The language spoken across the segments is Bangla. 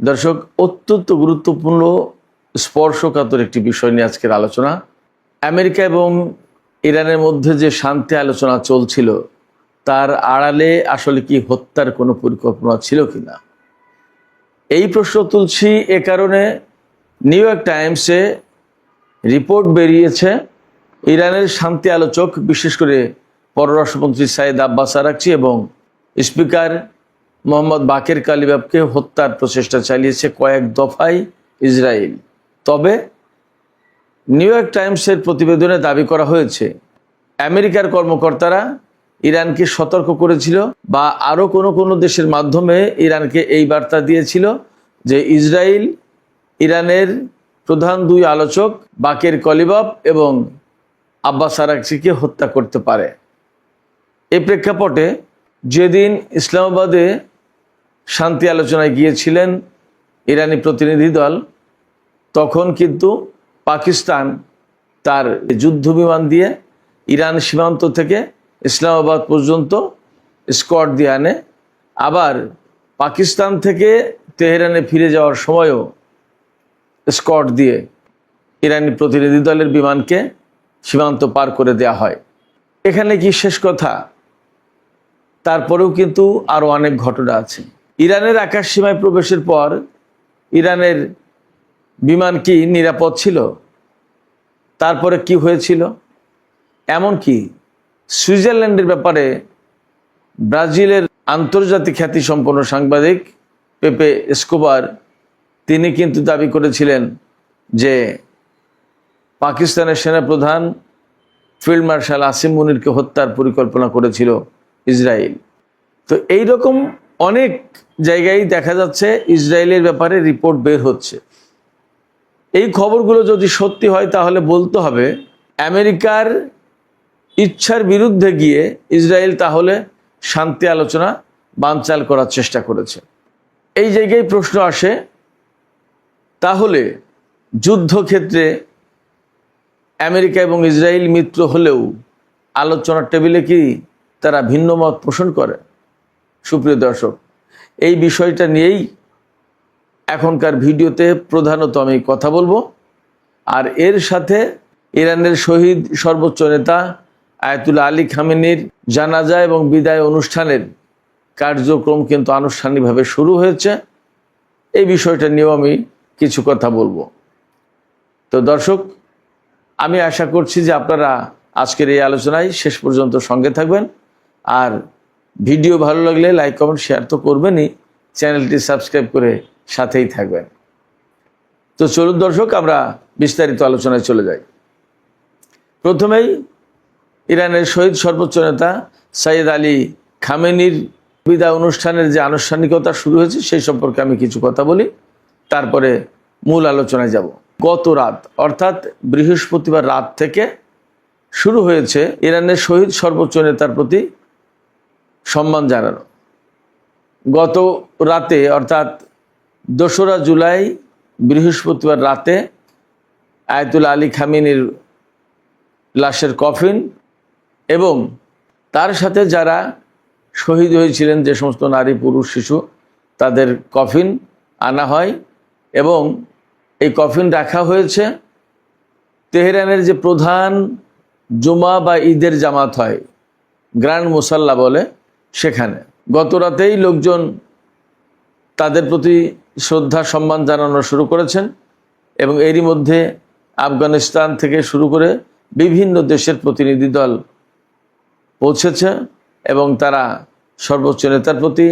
দর্শক, অত্যন্ত গুরুত্বপূর্ণ স্পর্শকাতর একটি বিষয় নিয়ে আজকের আলোচনা। আমেরিকা এবং ইরানের মধ্যে যে শান্তি আলোচনা চলছিল তার আড়ালে আসলে কি হত্যার কোনো পরিকল্পনা ছিল কিনা, এই প্রশ্ন তুলছি এ কারণে নিউ ইয়র্ক টাইমসে রিপোর্ট বেরিয়েছে। ইরানের শান্তি আলোচক, বিশেষ করে পররাষ্ট্রমন্ত্রী সাইদ আব্বাস আরাকচি এবং স্পিকার মোহাম্মদ বাকের কালিবাফকে হত্যার প্রচেষ্টা চালিয়েছে কয়েক দফায় ইসরায়েল। তবে নিউ ইয়র্ক টাইমসের প্রতিবেদনে দাবি করা হয়েছে আমেরিকার কর্মকর্তারা ইরানকে সতর্ক করেছিল বা আরও কোনো দেশের মাধ্যমে ইরানকে এই বার্তা দিয়েছিল যে ইসরায়েল ইরানের প্রধান দুই আলোচক বাকের কালিবাফ এবং আব্বাস আরাকচিকে হত্যা করতে পারে। এই প্রেক্ষাপটে যেদিন ইসলামাবাদে শান্তি আলোচনায় গিয়েছিলেন ইরানি প্রতিনিধি দল, তখন কিন্তু পাকিস্তান তার যুদ্ধ বিমান দিয়ে ইরান সীমান্ত থেকে ইসলামাবাদ পর্যন্ত স্কোয়াড দিয়ে আনে। আবার পাকিস্তান থেকে তেহরানে ফিরে যাওয়ার সময়ও স্কোয়াড দিয়ে ইরানি প্রতিনিধি দলের বিমানকে সীমান্ত পার করে দেওয়া হয়। এখানে কি শেষ কথা? তারপরেও কিন্তু আরও অনেক ঘটনা আছে। ইরানের আকাশ সীমায় প্রবেশের পর ইরানের বিমান কি নিরাপদ ছিল? তারপরে কি হয়েছিল? এমনকি সুইজারল্যান্ডের ব্যাপারে ব্রাজিলের আন্তর্জাতিক খ্যাতিসম্পন্ন সাংবাদিক পেপে এসকোবার তিনি কিন্তু দাবি করেছিলেন যে পাকিস্তানের সেনাপ্রধান ফিল্ড মার্শাল আসিম মুনিরকে হত্যার পরিকল্পনা করেছিল ইসরায়েল। তো এই রকম অনেক জায়গায় দেখা যাচ্ছে ইসরায়েলের ব্যাপারে রিপোর্ট বের হচ্ছে। এই খবরগুলো যদি সত্যি হয় তাহলে বলতে হবে আমেরিকার ইচ্ছার বিরুদ্ধে গিয়ে ইসরায়েল তাহলে শান্তি আলোচনা বানচাল করার চেষ্টা করেছে। এই জায়গায় প্রশ্ন আসে, তাহলে যুদ্ধক্ষেত্রে আমেরিকা এবং ইসরায়েল মিত্র হলেও আলোচনার টেবিলে কি তারা ভিন্ন মত পোষণ করে? সুপ্রিয় দর্শক, এই বিষয়টা নিয়েই এখনকার ভিডিওতে প্রধানত আমি কথা বলবো। আর এর সাথে ইরানের শহীদ সর্বোচ্চ নেতা আয়াতুল্লাহ আলী খামেনির জানাজা এবং বিদায় অনুষ্ঠানের কার্যক্রম কিন্তু আনুষ্ঠানিকভাবে শুরু হয়েছে। এই বিষয়টা নিয়েও আমি কিছু কথা বলবো। তো দর্শক, আমি আশা করছি যে আপনারা আজকের এই আলোচনায় শেষ পর্যন্ত সঙ্গে থাকবেন। আর ভিডিও ভালো লাগলে লাইক কমেন্ট শেয়ার তো করবেনই, চ্যানেলটি সাবস্ক্রাইব করে সাথেই থাকবেন। তো চলুন দর্শক, আমরা বিস্তারিত আলোচনায় চলে যাই। প্রথমেই ইরানের শহীদ সর্বোচ্চ নেতা সাইয়েদ আলী খামেনির বিদায় অনুষ্ঠানের যে আনুষ্ঠানিকতা শুরু হয়েছে সেই সম্পর্কে আমি কিছু কথা বলি, তারপরে মূল আলোচনায় যাব। গত রাত অর্থাৎ বৃহস্পতিবার রাত থেকে শুরু হয়েছে ইরানের শহীদ সর্বোচ্চ নেতার প্রতি সম্মান জানানো। গত রাতে অর্থাৎ 2রা জুলাই বৃহস্পতিবার রাতে আয়াতুল্লাহ আলী খামেনির লাশের কফিন এবং তার সাথে যারা শহীদ হয়েছিলেন, যে সমস্ত নারী পুরুষ শিশু, তাদের কফিন আনা হয় এবং এই কফিন রাখা হয়েছে তেহরানের যে প্রধান জুমা বা ঈদের জামাত হয়, গ্র্যান্ড মুসাল্লা বলে, সেখানে। গত রাতেই লোকজন তাদের প্রতি শ্রদ্ধা সম্মান জানানো শুরু করেছেন এবং এরই মধ্যে আফগানিস্তান থেকে শুরু করে বিভিন্ন দেশের প্রতিনিধি দল পৌঁছেছে এবং তারা সর্বোচ্চ নেতার প্রতি,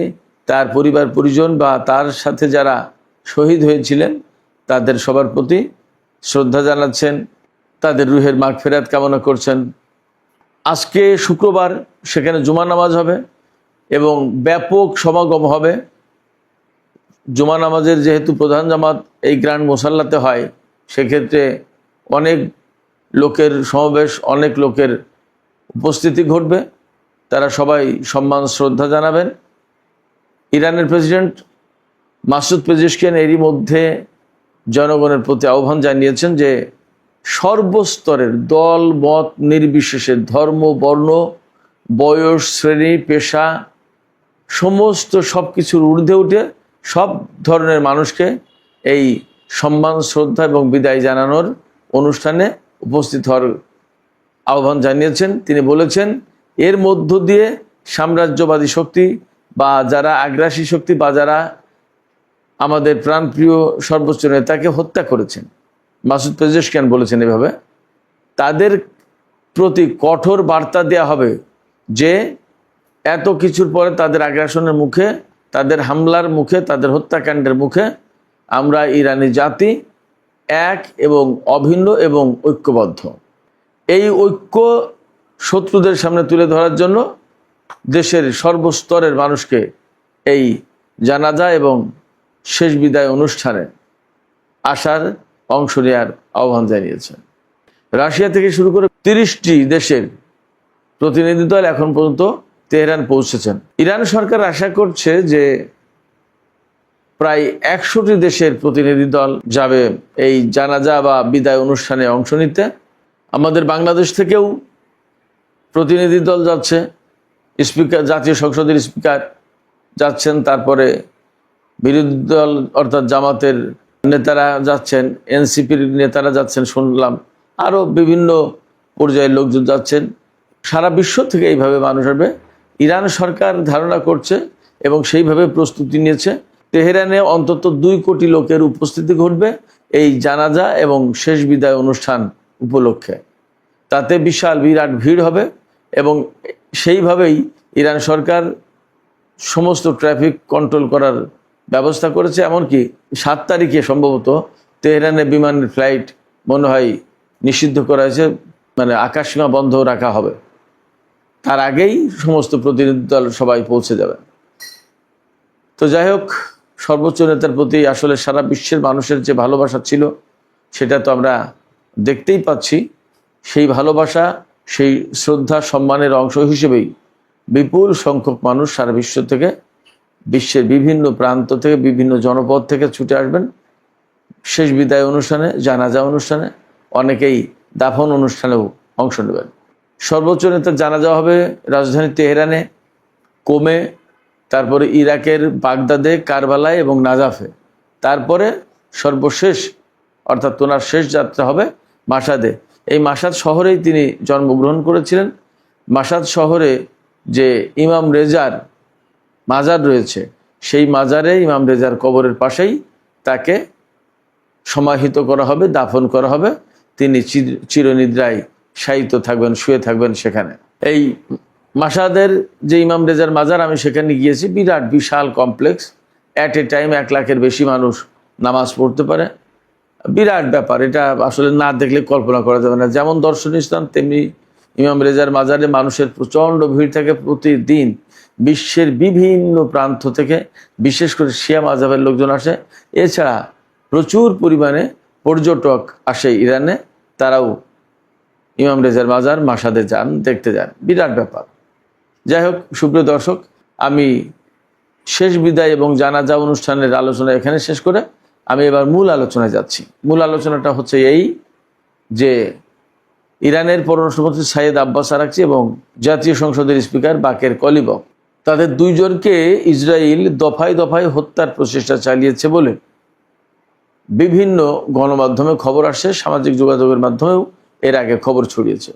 তার পরিবার পরিজন বা তার সাথে যারা শহীদ হয়েছিলেন তাদের সবার প্রতি শ্রদ্ধা জানাচ্ছেন, তাদের রুহের মাগফিরাত কামনা করছেন। আজকে শুক্রবার সেখানে জুমা নামাজ হবে এবং ব্যাপক সমাগম হবে। জুমা নামাজের যেহেতু প্রধান জামাত এই গ্র্যান্ড মুসাল্লাতে হয়, সেক্ষেত্রে অনেক লোকের সমাবেশ, অনেক লোকের উপস্থিতি ঘটবে। তারা সবাই সম্মান শ্রদ্ধা জানাবেন। ইরানের প্রেসিডেন্ট মাসুদ পেজেশকিয়ান এরই মধ্যে জনগণের প্রতি আহ্বান জানিয়েছেন যে সর্বস্তরের দল মত নির্বিশেষে, ধর্ম বর্ণ বয়স শ্রেণী পেশা সমস্ত সব কিছুর ঊর্ধ্বে উঠে সব ধরনের মানুষকে এই সম্মান, শ্রদ্ধা এবং বিদায় জানানোর অনুষ্ঠানে উপস্থিত হওয়ার আহ্বান জানিয়েছেন। তিনি বলেছেন, এর মধ্য দিয়ে সাম্রাজ্যবাদী শক্তি বা যারা আগ্রাসী শক্তি বা যারা আমাদের প্রাণপ্রিয় সর্বোচ্চ নেতাকে হত্যা করেছেন, মাসুদ পেজেশকিয়ান বলেছেন এভাবে, তাদের প্রতি কঠোর বার্তা দেওয়া হবে যে এত কিছুর পরে তাদের আগ্রাসনের মুখে, তাদের হামলার মুখে, তাদের হত্যাকাণ্ডের মুখে আমরা ইরানি জাতি এক এবং অভিন্ন এবং ঐক্যবদ্ধ। এই ঐক্য শত্রুদের সামনে তুলে ধরার জন্য দেশের সর্বস্তরের মানুষকে এই জানাজা এবং শেষ বিদায় অনুষ্ঠানে আসার, অংশ নেওয়ার আহ্বান জানিয়েছেন। রাশিয়া থেকে শুরু করে 30টি দেশের প্রতিনিধি দল এখন পর্যন্ত তেহরান পৌঁছেছেন। ইরান সরকার আশা করছে যে প্রায় 100টি দেশের প্রতিনিধি দল যাবে এই জানাজা বা বিদায় অনুষ্ঠানে অংশ নিতে। আমাদের বাংলাদেশ থেকেও প্রতিনিধি দল যাচ্ছে, স্পিকার, জাতীয় সংসদের স্পিকার যাচ্ছেন, তারপরে বিরোধী দল অর্থাৎ জামাতের নেতারা যাচ্ছেন, এনসিপির নেতারা যাচ্ছেন শুনলাম, আরও বিভিন্ন পর্যায়ের লোকজন যাচ্ছেন। সারা বিশ্ব থেকে এইভাবে মানুষ আসবে। ইরান সরকার ধারণা করছে এবং সেইভাবে প্রস্তুতি নিয়েছে, তেহরানে অন্তত 2 কোটি লোকের উপস্থিতি ঘটবে এই জানাজা এবং শেষ বিদায় অনুষ্ঠান উপলক্ষে। তাতে বিশাল বিরাট ভিড় হবে এবং সেইভাবেই ইরান সরকার সমস্ত ট্রাফিক কন্ট্রোল করার ব্যবস্থা করেছে। এমনকি 7 তারিখে সম্ভবত তেহরানে বিমানের ফ্লাইট মনে হয় নিষিদ্ধ করা হয়েছে, মানে আকাশসীমা বন্ধ রাখা হবে। তার আগেই সমস্ত প্রতিনিধি দল সবাই পৌঁছে যাবে। তো যাই হোক, সর্বোচ্চ নেতার প্রতি আসলে সারা বিশ্বের মানুষের যে ভালোবাসা ছিল সেটা তো আমরা দেখতেই পাচ্ছি। সেই ভালোবাসা, সেই শ্রদ্ধা, সম্মানের অংশ হিসেবেই বিপুল সংখ্যক মানুষ সারা বিশ্ব থেকে, বিশ্বের বিভিন্ন প্রান্ত থেকে, বিভিন্ন জনপদ থেকে ছুটে আসবেন শেষ বিদায় অনুষ্ঠানে, জানাজা অনুষ্ঠানে, অনেকেই দাফন অনুষ্ঠানেও অংশ নেবেন। সর্বোচ্চ নেতার জানাজা হবে রাজধানী তেহরানে, কোমে, তারপরে ইরাকের বাগদাদে, কারবালায় এবং নাজাফে। তারপরে সর্বশেষ অর্থাৎ তোনার শেষ যাত্রা হবে মাসাদে। এই মাসাদ শহরেই তিনি জন্মগ্রহণ করেছিলেন। মাসাদ শহরে যে ইমাম রেজার মাজার রয়েছে, সেই মাজারে ইমাম রেজার কবরের পাশেই তাকে সমাহিত করা হবে, দাফন করা হবে। তিনি চিরনিদ্রায় শায়িত থাকবেন, শুয়ে থাকবেন সেখানে। এই মাসাদের যে ইমাম রেজার মাজার, আমি সেখানে গিয়েছি, বিরাট বিশাল কমপ্লেক্স, অ্যাট এ টাইম 1 লাখের বেশি মানুষ নামাজ পড়তে পারে। বিরাট ব্যাপার, এটা আসলে না দেখলে কল্পনা করা যাবে না। যেমন দর্শনীয় স্থান, তেমনি ইমাম রেজার মাজারে মানুষের প্রচণ্ড ভিড় থাকে প্রতিদিন। বিশ্বের বিভিন্ন প্রান্ত থেকে, বিশেষ করে শিয়া মাযহাবের লোকজন আসে। এছাড়া প্রচুর পরিমাণে পর্যটক আসে ইরানে, তারাও ইমাম রেজার মাজার মাসাদে যান, দেখতে যান। বিরাট ব্যাপার। যাই হোক, সুপ্রিয় দর্শক, আমি শেষ বিদায় এবং জানাজা অনুষ্ঠানের আলোচনা এখানে শেষ করে আমি এবার মূল আলোচনায় যাচ্ছি। মূল আলোচনাটা হচ্ছে এই যে ইরানের পররাষ্ট্রমন্ত্রী সাইয়েদ আব্বাস আরাকচি এবং জাতীয় সংসদের স্পিকার বাকের কলিবফ, তাদের 2 জনকে ইসরায়েল দফায় দফায় হত্যার প্রচেষ্টা চালিয়েছে বলে বিভিন্ন গণমাধ্যমে খবর আসছে, সামাজিক যোগাযোগের মাধ্যমেও এর আগে খবর ছড়িয়েছে।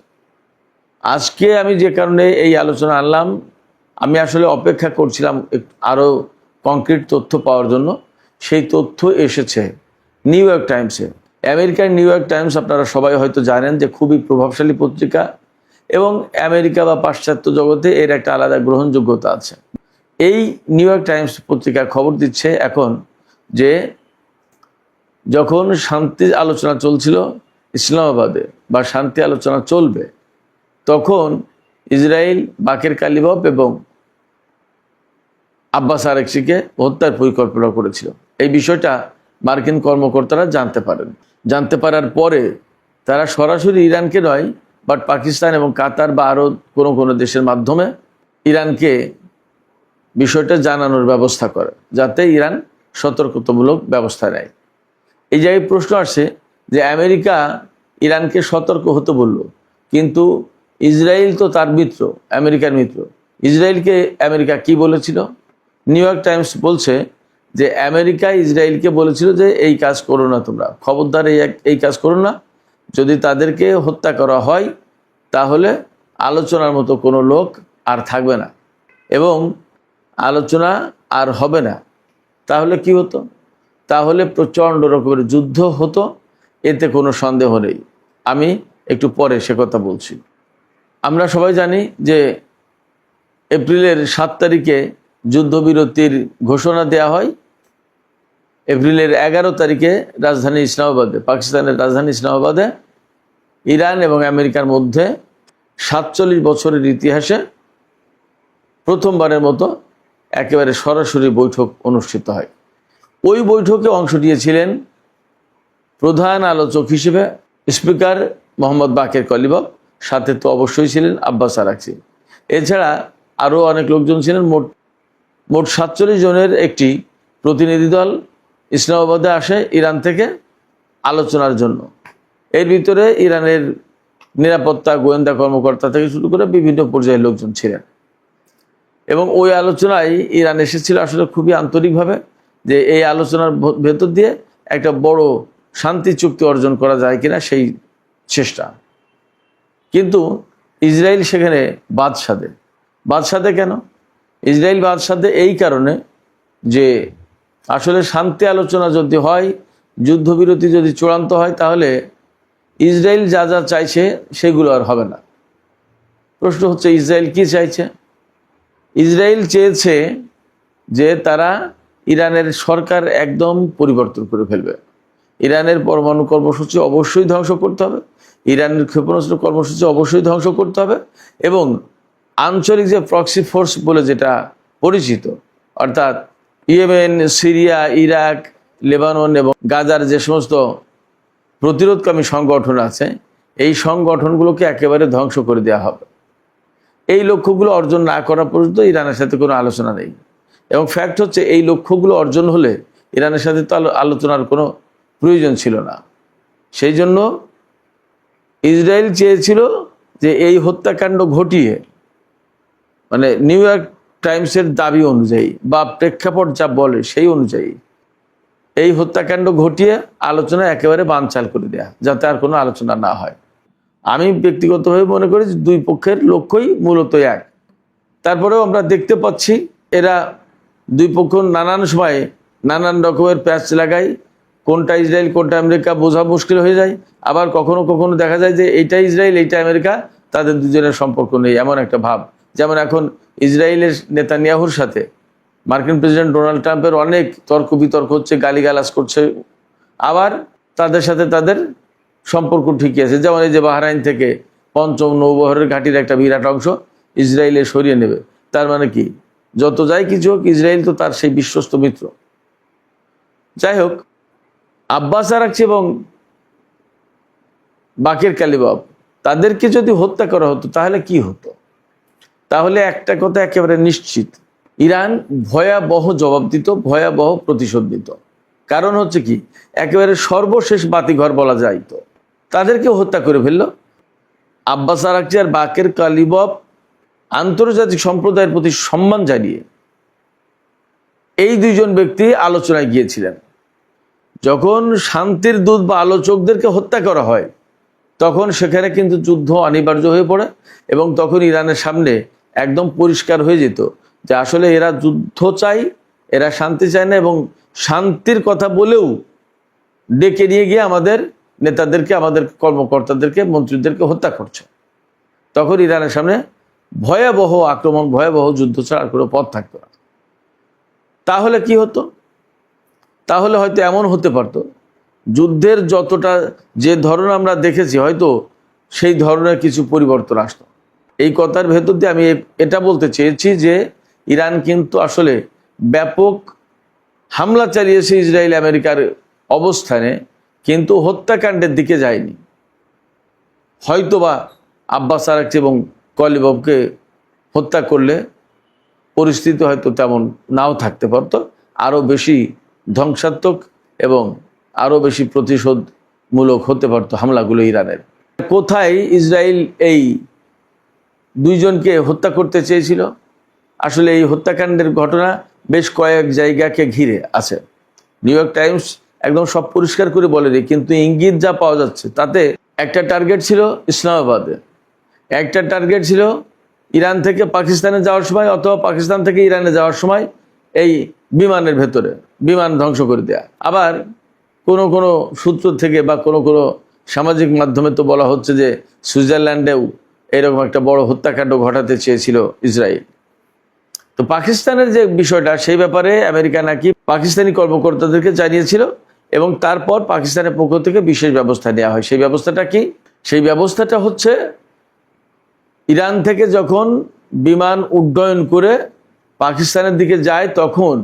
আজকে আমি যে কারণে এই আলোচনা আনলাম, আমি আসলে অপেক্ষা করছিলাম আরও কংক্রিট তথ্য পাওয়ার জন্য। সেই তথ্য এসেছে নিউ ইয়র্ক টাইমসে। আমেরিকার নিউ ইয়র্ক টাইমস আপনারা সবাই হয়তো জানেন যে খুবই প্রভাবশালী পত্রিকা এবং আমেরিকা বা পাশ্চাত্য জগতে এর একটা আলাদা গ্রহণযোগ্যতা আছে। এই নিউ ইয়র্ক টাইমস পত্রিকা খবর দিচ্ছে এখন যে যখন শান্তি আলোচনা চলছিল ইসলামাবাদে বা শান্তি আলোচনা চলবে, তখন ইসরায়েল বাকের কালিবফ এবং আব্বাস আরাকচিকে হত্যার পরিকল্পনা করেছিল। এই বিষয়টা মার্কিন কর্মকর্তারা জানতে পারেন। জানতে পারার পরে তারা সরাসরি ইরানকে নয়, বাট পাকিস্তান এবং কাতার বা আরও কোনো দেশের মাধ্যমে ইরানকে বিষয়টা জানানোর ব্যবস্থা করে, যাতে ইরান সতর্কতামূলক ব্যবস্থা নেয়। এই জায়গায় প্রশ্ন আসছে যে আমেরিকা ইরানকে সতর্ক হতে বলল, কিন্তু ইসরায়েল তো তার মিত্র, আমেরিকার মিত্র। ইসরায়েলকে আমেরিকা কি বলেছিল? নিউ ইয়র্ক টাইমস বলছে যে আমেরিকা ইসরায়েলকে বলেছিল যে এই কাজ করো না, তোমরা খবরদার এই কাজ করো না, যদি তাদেরকে হত্যা করা হয় তাহলে আলোচনার মতো কোনো লোক আর থাকবে না এবং আলোচনা আর হবে না। তাহলে কি হতো? তাহলে প্রচণ্ড রকমের যুদ্ধ হতো, এতে কোনো সন্দেহ নেই। আমি একটু পরে সে কথা বলছি। আমরা সবাই জানি যে এপ্রিলের 7 তারিখে যুদ্ধবিরতির ঘোষণা দেওয়া হয়। এপ্রিলের 11 তারিখে রাজধানী ইসলামাবাদে, পাকিস্তানের রাজধানী ইসলামাবাদে ইরান এবং আমেরিকার মধ্যে 47 বছরের ইতিহাসে প্রথমবারের মতো একেবারে সরাসরি বৈঠক অনুষ্ঠিত হয়। ওই বৈঠকে অংশ নিয়েছিলেন প্রধান আলোচক হিসেবে স্পিকার মোহাম্মদ বাকের কালিবফ, সাথে তো অবশ্যই ছিলেন আব্বাস আরাকচি। এছাড়া আরও অনেক লোকজন ছিলেন। মোট 47 জনের একটি প্রতিনিধি দল ইসলামাবাদে আসে ইরান থেকে আলোচনার জন্য। এর ভিতরে ইরানের নিরাপত্তা গোয়েন্দা কর্মকর্তা থেকে শুরু করে বিভিন্ন পর্যায়ের লোকজন ছিলেন এবং ওই আলোচনায় ইরান এসেছিল আসলে খুবই আন্তরিকভাবে, যে এই আলোচনার ভেতর দিয়ে একটা বড় শান্তি চুক্তি অর্জন করা যায় কিনা সেই চেষ্টা। কিন্তু ইসরায়েল সেখানে বাদ সাধে কেন? ইসরায়েল বাদ সাধে এই কারণে যে আসলে শান্তি আলোচনা যদি হয়, যুদ্ধবিরতি যদি চূড়ান্ত হয়, তাহলে ইসরায়েল যা যা চাইছে সেগুলো আর হবে না। প্রশ্ন হচ্ছে ইসরায়েল কি চাইছে? ইসরায়েল চেয়েছে যে তারা ইরানের সরকার একদম পরিবর্তন করে ফেলবে। ইরানের পরমাণু কর্মসূচি অবশ্যই ধ্বংস করতে হবে, ইরানের ক্ষেপণাস্ত্র কর্মসূচি অবশ্যই ধ্বংস করতে হবে এবং আঞ্চলিক যে প্রক্সি ফোর্স বলে যেটা পরিচিত, অর্থাৎ ইয়েমেন, সিরিয়া, ইরাক, লেবানন এবং গাজার যে সমস্ত প্রতিরোধকামী সংগঠন আছে, এই সংগঠনগুলোকে একেবারে ধ্বংস করে দেওয়া হবে। এই লক্ষ্যগুলো অর্জন না করা পর্যন্ত ইরানের সাথে কোনো আলোচনা নেই। এবং ফ্যাক্ট হচ্ছে এই লক্ষ্যগুলো অর্জন হলে ইরানের সাথে তো আলোচনার কোনো প্রয়োজন ছিল না। সেই জন্য ইসরায়েল চেয়েছিল যে এই হত্যাকাণ্ড ঘটিয়ে, মানে নিউ ইয়র্ক টাইমসের দাবি অনুযায়ী বা প্রেক্ষাপট যা বলে সেই অনুযায়ী, এই হত্যাকাণ্ড ঘটিয়ে আলোচনা একেবারে বানচাল করে দেয়া, যাতে আর কোনো আলোচনা না হয়। আমি ব্যক্তিগতভাবে মনে করি যে দুই পক্ষের লক্ষ্যই মূলত এক। তারপরেও আমরা দেখতে পাচ্ছি এরা দুই পক্ষ নানান সময়ে নানান রকমের প্যাচ লাগায়, কোনটা ইসরায়েল কোনটা আমেরিকা বোঝা মুশকিল হয়ে যায়। আবার কখনো কখনো দেখা যায় যে এইটা ইসরায়েল এইটা আমেরিকা, তাদের দুজনের সম্পর্ক নেই এমন একটা ভাব। যেমন এখন ইসরায়েলের নেতানিয়াহুর সাথে মার্কিন প্রেসিডেন্ট ডোনাল্ড ট্রাম্পের অনেক তর্ক বিতর্ক হচ্ছে, গালিগালাজ করছে, আবার তাদের সাথে তাদের সম্পর্ক ঠিকই আছে। যেমন এই যে বাহরাইন থেকে ৫ম নৌবহরের ঘাঁটির একটা বিরাট অংশ ইসরায়েলে সরিয়ে নেবে, তার মানে কি যত যাই কিছু হোক ইসরায়েল তো তার সেই বিশ্বস্ত মিত্র। যাই হোক, আব্বাস আরাকচি এবং বাকের কালিবফ তাদেরকে যদি হত্যা করা হতো তাহলে কি হতো? তাহলে একটা কথা একেবারে নিশ্চিত, ইরান ভয়াবহ জবাব দিত, ভয়াবহ প্রতিশোধ দিত। কারণ হচ্ছে কি, একেবারে সর্বশেষ বাতিঘর বলা যায় তো তাদেরকে হত্যা করে ফেললো। আব্বাস আরাকচি আর বাকের কালিবফ আন্তর্জাতিক সম্প্রদায়ের প্রতি সম্মান জানিয়ে এই দুইজন ব্যক্তি আলোচনায় গিয়েছিলেন। যখন শান্তির দূত বা আলোচকদেরকে হত্যা করা হয় তখন সেখানে কিন্তু যুদ্ধ অনিবার্য হয়ে পড়ে এবং তখন ইরানের সামনে একদম পরিষ্কার হয়ে যেত যে আসলে এরা যুদ্ধ চায়, এরা শান্তি চায় না এবং শান্তির কথা বলেও ডেকে নিয়ে গিয়ে আমাদের নেতাদেরকে, আমাদের কর্মকর্তাদেরকে, মন্ত্রীদেরকে হত্যা করছে। তখন ইরানের সামনে ভয়াবহ আক্রমণ, ভয়াবহ যুদ্ধ ছাড়া আর কোনো পথ থাকতো না। তাহলে কি হতো? তাহলে হয়তো এমন হতে পারতো, যুদ্ধের যতটা যে ধরন আমরা দেখেছি হয়তো সেই ধরনের কিছু পরিবর্তন আসতো। এই কথার ভেতর দিয়ে আমি এটা বলতে চেয়েছি যে ইরান কিন্তু আসলে ব্যাপক হামলা চালিয়েছে ইসরায়েল আমেরিকার অবস্থানে, কিন্তু হত্যাকাণ্ডের দিকে যায়নি। হয়তোবা আব্বাস আরাকচি এবং কালিবফকে হত্যা করলে পরিস্থিতি হয়তো তেমন নাও থাকতে পারত, আরও বেশি ধ্বংসাত্মক এবং আরও বেশি প্রতিশোধমূলক হতে পারত হামলাগুলো ইরানের। কোথায় ইসরায়েল এই দুইজনকে হত্যা করতে চেয়েছিল? আসলে এই হত্যাকাণ্ডের ঘটনা বেশ কয়েক জায়গাকে ঘিরে আছে। নিউ ইয়র্ক টাইমস একদম সব পরিষ্কার করে বলেনি, কিন্তু ইঙ্গিত যা পাওয়া যাচ্ছে তাতে একটা টার্গেট ছিল ইসলামাবাদে, একটা টার্গেট ছিল ইরান থেকে পাকিস্তানে যাওয়ার সময় অথবা পাকিস্তান থেকে ইরানে যাওয়ার সময় এই বিমানের ভেতরে বিমান ধ্বংস করে দেয়া। আবার কোনো কোনো সূত্র থেকে বা কোনো কোনো সামাজিক মাধ্যমে তো বলা হচ্ছে যে সুইজারল্যান্ডেও এরকম একটা বড় হত্যাকাণ্ড ঘটাতে চেয়েছিল ইসরায়েল। তো পাকিস্তানের যে বিষয়টা, সেই ব্যাপারে আমেরিকা নাকি পাকিস্তানি কর্মকর্তাদেরকে জানিয়েছিল এবং তারপর পাকিস্তানের পক্ষ থেকে বিশেষ ব্যবস্থা নেওয়া হয়। সেই ব্যবস্থাটা কি? সেই ব্যবস্থাটা হচ্ছে ইরান থেকে যখন বিমান উড্ডয়ন করে পাকিস্তানের দিকে যায়, তখন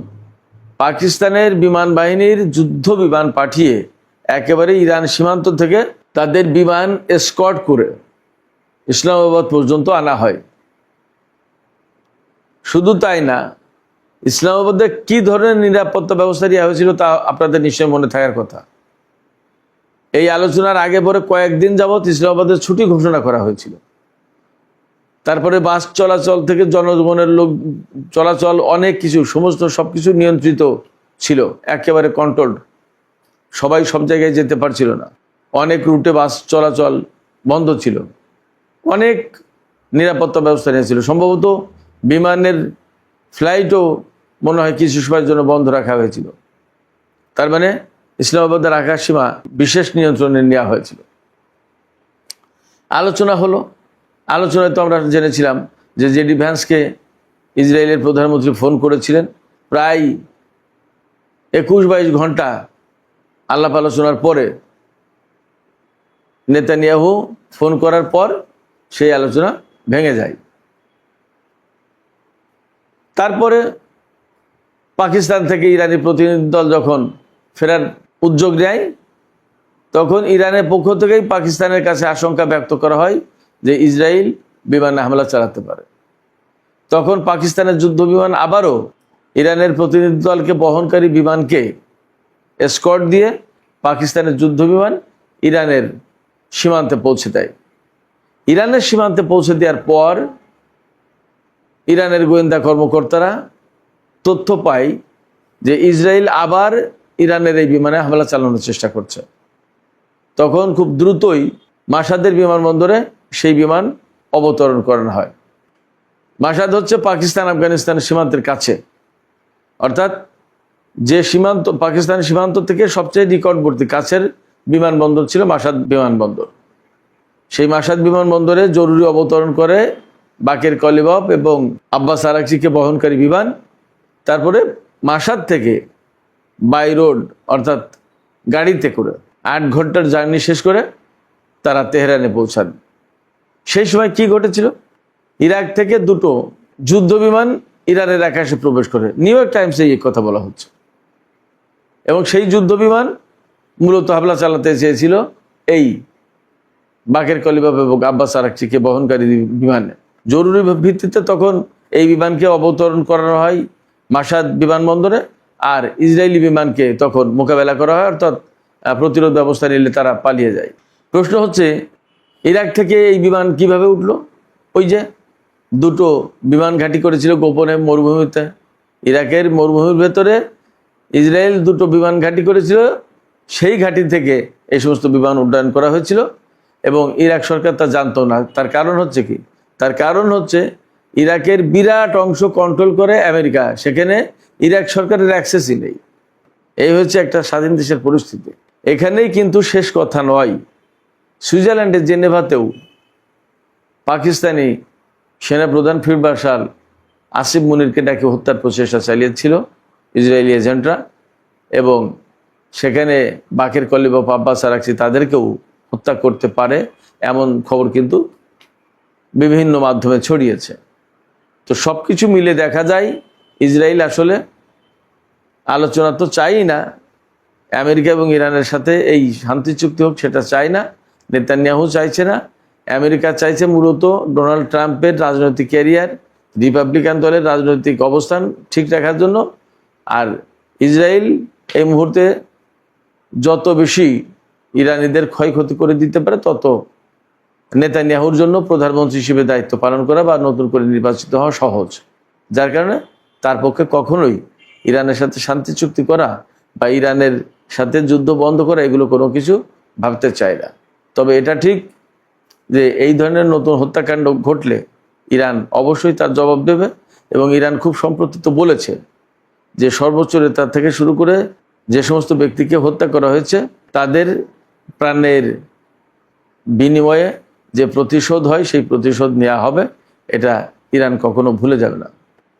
পাকিস্তানের বিমান বাহিনীর যুদ্ধ বিমান পাঠিয়ে একেবারে ইরান সীমান্ত থেকে তাদের বিমান এসকর্ট করে ইসলামাবাদ পর্যন্ত আনা হয়। শুধু তাই না, ইসলামাবাদে কি ধরনের নিরাপত্তা ব্যবস্থা নেওয়া হয়েছিল তা আপনাদের নিশ্চয় মনে থাকার কথা। এই আলোচনার আগে পরে কয়েকদিন যাবৎ ইসলামাবাদের ছুটি ঘোষণা করা হয়েছিল। তারপরে বাস চলাচল থেকে জনজীবনের লোক চলাচল, অনেক কিছু, সমস্ত সবকিছু নিয়ন্ত্রিত ছিল, একেবারে কন্ট্রোলড। সবাই সব জায়গায় যেতে পারছিল না, অনেক রুটে বাস চলাচল বন্ধ ছিল, অনেক নিরাপত্তা ব্যবস্থা নিয়েছিল। সম্ভবত বিমানের ফ্লাইটও মনে হয় কিছু সময়ের জন্য বন্ধ রাখা হয়েছিল। তার মানে ইসলামাবাদের আকাশ সীমা বিশেষ নিয়ন্ত্রণে নেওয়া হয়েছিল। আলোচনা হলো, আলোচনায় তো আমরা জেনেছিলাম যে জেডি ভ্যান্সকে ইসরায়েলের প্রধানমন্ত্রী ফোন করেছিলেন। প্রায় 21-22 ঘন্টা আলাপ আলোচনার পরে নেতানিয়াহু ফোন করার পর সেই আলোচনা ভেঙে যায়। তারপরে পাকিস্তান থেকে ইরানি প্রতিনিধি দল যখন ফেরার উদ্যোগ নেয়, তখন ইরানের পক্ষ থেকেই পাকিস্তানের কাছে আশঙ্কা ব্যক্ত করা হয় যে ইসরায়েল বিমানে হামলা চালাতে পারে। তখন পাকিস্তানের যুদ্ধ বিমান আবারও ইরানের প্রতিনিধি দলকে বহনকারী বিমানকে এসকর্ট দিয়ে পাকিস্তানের যুদ্ধ বিমান ইরানের সীমান্তে পৌঁছে দেয়। ইরানের সীমান্তে পৌঁছে দেওয়ার পর ইরানের গোয়েন্দা কর্মকর্তারা তথ্য পায় যে ইসরায়েল আবার ইরানের এই বিমানে হামলা চালানোর চেষ্টা করছে। তখন খুব দ্রুতই মাসাদের বিমানবন্দরে সেই বিমান অবতরণ করানো হয়। মাসাদ হচ্ছে পাকিস্তান আফগানিস্তান সীমান্তের কাছে, অর্থাৎ যে সীমান্ত, পাকিস্তানের সীমান্ত থেকে সবচেয়ে নিকটবর্তী কাছের বিমানবন্দর ছিল মাসাদ বিমানবন্দর। সেই মাসাদ বিমানবন্দরে জরুরি অবতরণ করে বাকের কলিবফ এবং আব্বাস আরাকচিকে বহনকারী বিমান। তারপরে মাসাদ থেকে বাই রোড অর্থাৎ গাড়িতে করে 8 ঘন্টার জার্নি শেষ করে তারা তেহরানে পৌঁছান। সেই সময় কি ঘটেছিল? ইরাক থেকে 2টো যুদ্ধ বিমান ইরানের আকাশে প্রবেশ করে। নিউ ইয়র্ক টাইমসে এই কথা বলা হচ্ছে। এবং সেই যুদ্ধ বিমান মূলত হামলা চালাতে চেয়েছিল এই বাকের কলিবফ এবং আব্বাস আরাকচিকে বহনকারী বিমানে। জরুরি ভিত্তিতে তখন এই বিমানকে অবতরণ করানো হয় মাসাদ বিমানবন্দরে, আর ইসরায়েলি বিমানকে তখন মোকাবেলা করা হয়, অর্থাৎ প্রতিরোধ ব্যবস্থা নিলে তারা পালিয়ে যায়। প্রশ্ন হচ্ছে, ইরাক থেকে এই বিমান কিভাবে উঠলো? ওই যে 2টো বিমান ঘাঁটি করেছিল গোপনে মরুভূমিতে। ইরাকের মরুভূমির ভেতরে ইসরায়েল 2টো বিমান ঘাঁটি করেছিল, সেই ঘাঁটি থেকে এই সমস্ত বিমান উড্ডয়ন করা হয়েছিল এবং ইরাক সরকার তা জানতো না। তার কারণ হচ্ছে কি? তার কারণ হচ্ছে ইরাকের বিরাট অংশ কন্ট্রোল করে আমেরিকা, সেখানে ইরাক সরকারের অ্যাক্সেসই নেই। এই হচ্ছে একটা স্বাধীন দেশের পরিস্থিতি। এখানেই কিন্তু শেষ কথা নয়। সুইজারল্যান্ডের জেনেভাতেও পাকিস্তানি সেনাপ্রধান ফিল্ড মার্শাল আসিফ মুনিরকে ডাকে হত্যার প্রচেষ্টা চালিয়েছিল ইসরায়েলি এজেন্টরা, এবং সেখানে বাকের কলিবফ আব্বাস আরাকচি তাদেরকেও হত্যা করতে পারে এমন খবর কিন্তু বিভিন্ন মাধ্যমে ছড়িয়েছে। তো সব কিছু মিলে দেখা যায় ইসরায়েল আসলে আলোচনা তো চাই না, আমেরিকা এবং ইরানের সাথে এই শান্তি চুক্তি হোক সেটা চায় না, নেতানিয়াহু চাইছে না। আমেরিকা চাইছে মূলত ডোনাল্ড ট্রাম্পের রাজনৈতিক ক্যারিয়ার, রিপাবলিকান দলের রাজনৈতিক অবস্থান ঠিক রাখার জন্য। আর ইসরায়েল এই মুহূর্তে যত বেশি ইরানিদের ক্ষয়ক্ষতি করে দিতে পারে তত নেতানিয়াহুর জন্য প্রধানমন্ত্রী হিসেবে দায়িত্ব পালন করা বা নতুন করে নির্বাচিত হওয়া সহজ, যার কারণে তার পক্ষে কখনোই ইরানের সাথে শান্তি চুক্তি করা বা ইরানের সাথে যুদ্ধ বন্ধ করা, এগুলো কোনো কিছু ভাবতে চায় না। তবে এটা ঠিক যে এই ধরনের নতুন হত্যাকাণ্ড ঘটলে ইরান অবশ্যই তার জবাব দেবে, এবং ইরান খুব সম্প্রতি তো বলেছে যে সর্বোচ্চ নেতা থেকে শুরু করে যে সমস্ত ব্যক্তিকে হত্যা করা হয়েছে তাদের প্রাণের বিনিময়ে যে প্রতিশোধ হয় সেই প্রতিশোধ নেওয়া হবে, এটা ইরান কখনো ভুলে যাবে না।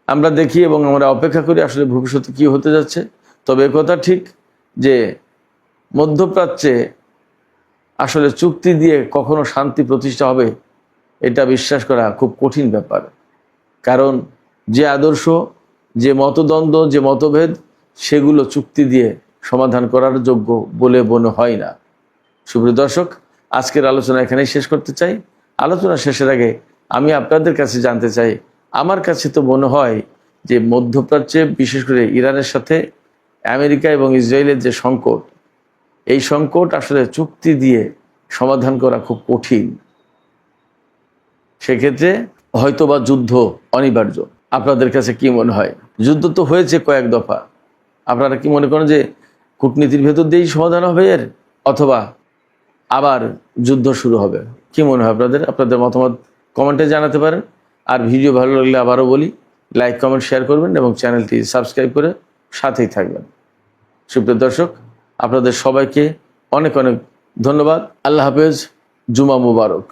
আমরা দেখি এবং আমরা অপেক্ষা করি আসলে ভবিষ্যতে কী হতে যাচ্ছে। তবে একথা ঠিক যে মধ্যপ্রাচ্যে আসলে চুক্তি দিয়ে কখনো শান্তি প্রতিষ্ঠা হবে এটা বিশ্বাস করা খুব কঠিন ব্যাপার। কারণ যে আদর্শ, যে মতদ্বন্দ্ব, যে মতভেদ, সেগুলো চুক্তি দিয়ে সমাধান করার যোগ্য বলে মনে হয় না। সুপ্রিয় দর্শক, আজকের আলোচনা এখানেই শেষ করতে চাই। আলোচনা শেষের আগে আমি আপনাদের কাছে জানতে চাই, আমার কাছে তো মনে হয় যে মধ্যপ্রাচ্যে বিশেষ করে ইরানের সাথে আমেরিকা এবং ইসরায়েলের যে সংকট, এই সংকট আসলে চুক্তি দিয়ে সমাধান করা খুব কঠিন। সেক্ষেত্রে হয়তোবা যুদ্ধ অনিবার্য। আপনাদের কাছে কি মনে হয়? যুদ্ধ তো হয়েছে কয়েক দফা, আপনারা কি মনে করেন যে কূটনীতির ভেতর দিয়েই সমাধান হবে এর, অথবা আবার যুদ্ধ শুরু হবে? কি মনে হয় আপনাদের? আপনাদের মতামত কমেন্টে জানাতে পারেন। আর ভিডিও ভালো লাগলে আবারও বলি, লাইক কমেন্ট শেয়ার করবেন এবং চ্যানেলটি সাবস্ক্রাইব করে সাথেই থাকবেন। সুপ্রিয় দর্শক, আপনাদের সবাইকে অনেক অনেক ধন্যবাদ। আল্লাহ হাফেজ, জুমা মুবারক।